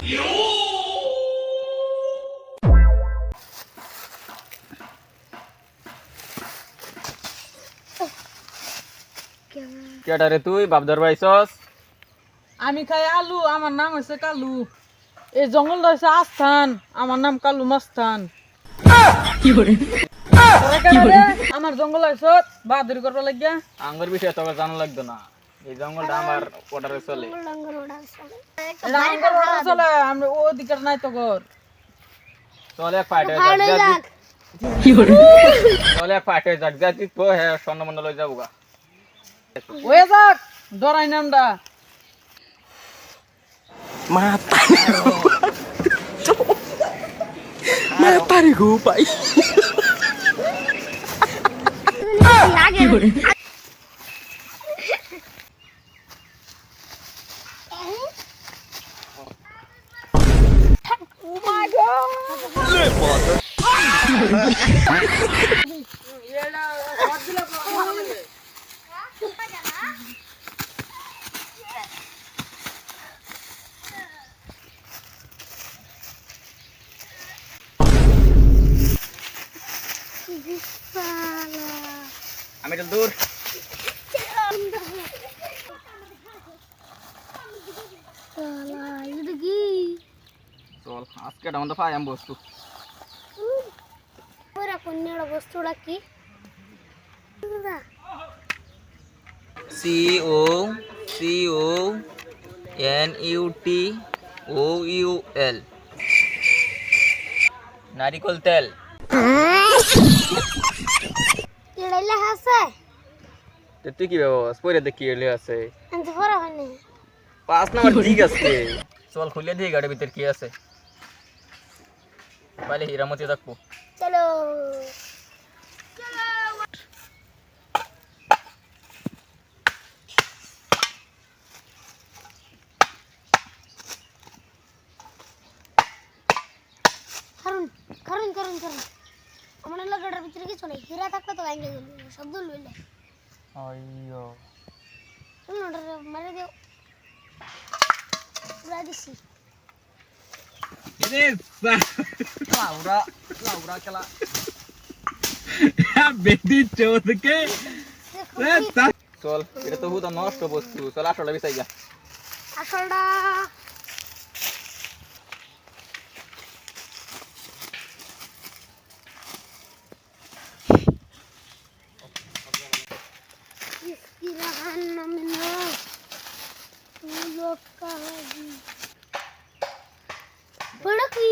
কেডা রে তুই বাপদার পাইছস? আমি খাই আলু, আমার নাম হচ্ছে কালু। এই জঙ্গলটা হচ্ছে আস্থান, আমার নাম কালু মাস্তান। আমার জঙ্গল হয়েছে বাহাদুরি করবা লাগিয়া। আঙ্গুর বিষয়ে তোকে জানা লাগতো না, এই জঙ্গলটা আমার অর্ডারে চলে। চলে আমরা ওদিকে নাই তো ঘর। চলে এক ফাইট চলে এক ফাইট হয়ে যাক, যা জিতবো হ্যাঁ স্বর্ণমন্ডল হয়ে যাবো গা। হয়ে যাক, ডরাই নামটা। Matahari gupai. Oh my god! আমি একটু দূর। চল আজকে এটা আমাদের পাই বস্তু। বস্তুটা কি? CONUTOUL নারিকল তেল। এড়াইলে হাসে তুই কি ব্যবহার পরে দেখি এলে আছে আনতে পারা হয়নি। 5 নাম্বার ঠিক আছে। চল খুলে দিই গাড়ির ভিতর কি আছে। পালে হীরামতি দেখবো। চলো কারণ কারণ কারণ কারণ আমার লাগাটার ভিতরে কি চলে হীরা থাকলে তো ভাঙে গেল শব্দ লইলে আইয়ো তুমি ওটা মারে দিও পুরা দিছি এরে লাউরা লাউরা খেলা Bedi cowok ke. চল এটা তো হুদা নষ্ট বস্তু। চল আসলে বিছাই যা। আসলটা बड़ा की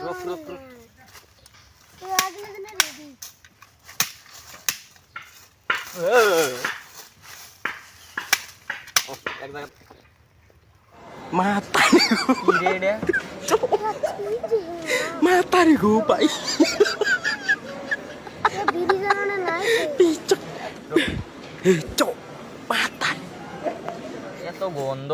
रुक रुक रुक तो आगे लगना रेडी এক জায়গা Mata. কি রে এটা? Matahari gupai. ये बीड़ी जलाने लायक Picok. Cok. Matahari. এত গন্ধ।